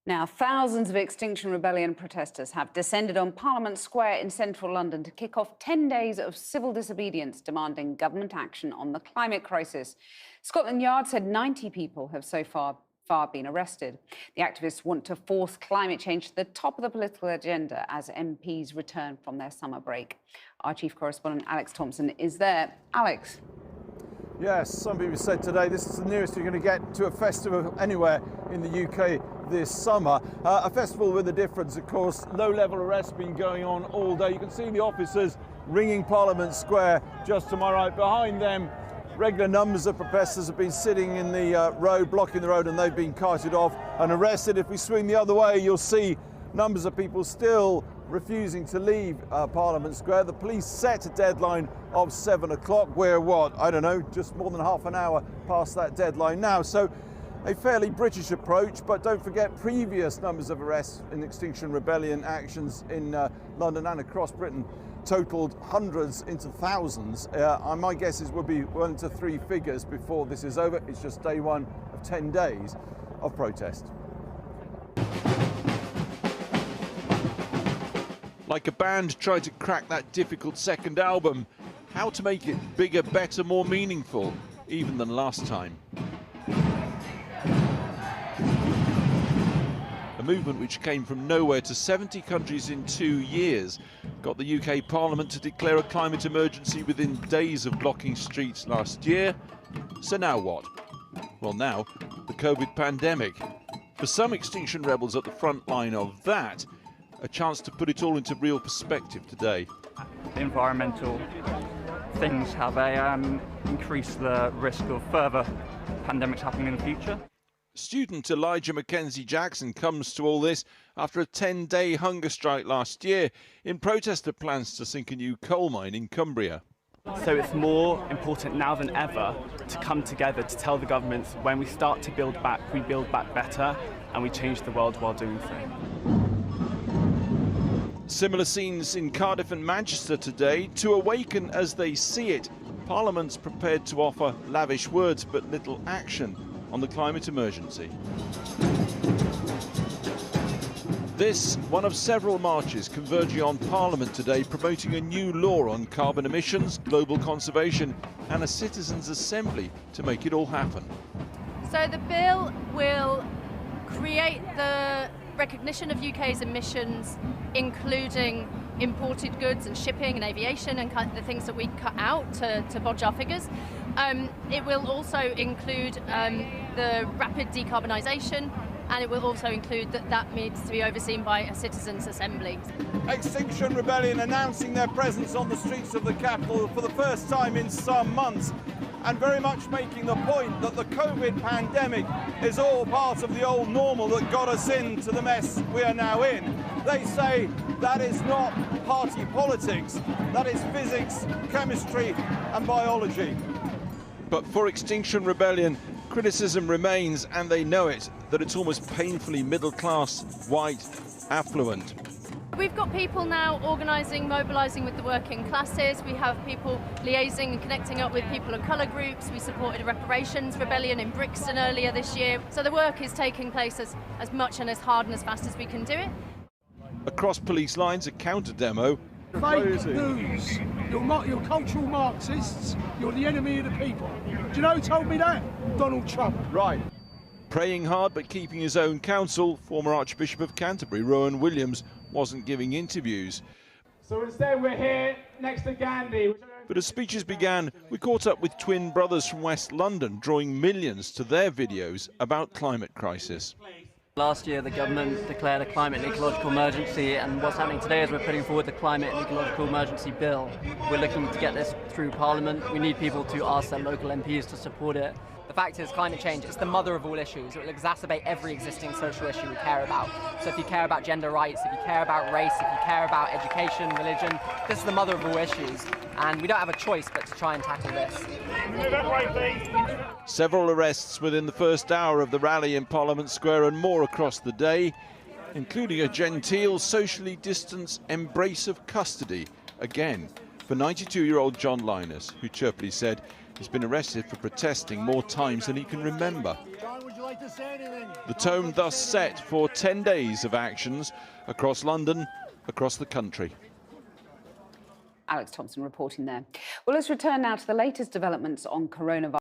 Now, thousands of Extinction Rebellion protesters have descended on Parliament Square in central London to kick off 10 days of civil disobedience demanding government action on the climate crisis. Scotland Yard said 90 people have so far been arrested. The activists want to force climate change to the top of the political agenda as MPs return from their summer break. Our chief correspondent, Alex Thompson, is there. Alex. Yes, some people said today this is the nearest you're going to get to a festival anywhere in the UK this summer. A festival with a difference, of course. Low-level arrests been going on all day. You can see the officers ringing Parliament Square just to my right. Behind them, regular numbers of protesters have been sitting in the road, blocking the road, and they've been carted off and arrested. If we swing the other way, you'll see numbers of people still refusing to leave Parliament Square. The police set a deadline of 7 o'clock. We're I don't know, just more than half an hour past that deadline now. So a fairly British approach, but don't forget previous numbers of arrests in Extinction Rebellion actions in London and across Britain totaled hundreds into thousands. My guess is we'll be well into three figures before this is over. It's just day one of 10 days of protest. Like a band trying to crack that difficult second album, how to make it bigger, better, more meaningful, even than last time. A movement which came from nowhere to 70 countries in 2 years, got the UK Parliament to declare a climate emergency within days of blocking streets last year. So now what? Well, now, the COVID pandemic. For some Extinction rebels at the front line of that, a chance to put it all into real perspective today. Environmental things have increased the risk of further pandemics happening in the future. Student Elijah Mackenzie Jackson comes to all this after a 10-day hunger strike last year in protest of plans to sink a new coal mine in Cumbria. So it's more important now than ever to come together to tell the governments when we start to build back, we build back better and we change the world while doing so. Similar scenes in Cardiff and Manchester today. To awaken as they see it, Parliament's prepared to offer lavish words but little action on the climate emergency. This, one of several marches converging on Parliament today, promoting a new law on carbon emissions, global conservation and a citizens' assembly to make it all happen. So the bill will create the recognition of UK's emissions, including imported goods and shipping and aviation and kind of the things that we cut out to bodge our figures. It will also include the rapid decarbonisation, and it will also include that needs to be overseen by a citizens' assembly. Extinction Rebellion announcing their presence on the streets of the capital for the first time in some months, and very much making the point that the COVID pandemic is all part of the old normal that got us into the mess we are now in. They say that is not party politics, that is physics, chemistry and biology. But for Extinction Rebellion, criticism remains, and they know it, that it's almost painfully middle-class, white, affluent. We've got people now organising, mobilising with the working classes. We have people liaising and connecting up with people of colour groups. We supported a reparations rebellion in Brixton earlier this year. So the work is taking place as much and as hard and as fast as we can do it. Across police lines, a counter-demo. Fake news. You're cultural Marxists. You're the enemy of the people. Do you know who told me that? Donald Trump. Right. Praying hard but keeping his own counsel, former Archbishop of Canterbury, Rowan Williams, wasn't giving interviews. So instead we're here next to Gandhi. But as speeches began, we caught up with twin brothers from West London, drawing millions to their videos about climate crisis. Last year the government declared a climate and ecological emergency, and what's happening today is we're putting forward the climate and ecological emergency bill. We're looking to get this through Parliament. We need people to ask their local MPs to support it. The fact is, climate change is the mother of all issues. It will exacerbate every existing social issue we care about. So if you care about gender rights, if you care about race, if you care about education, religion, this is the mother of all issues. And we don't have a choice but to try and tackle this. Several arrests within the first hour of the rally in Parliament Square and more across the day, including a genteel, socially distanced embrace of custody, again, for 92-year-old John Linus, who chirpily said he's been arrested for protesting more times than he can remember. John, would you like The tone thus set for 10 days of actions across London, across the country. Alex Thompson reporting there. Well, let's return now to the latest developments on coronavirus.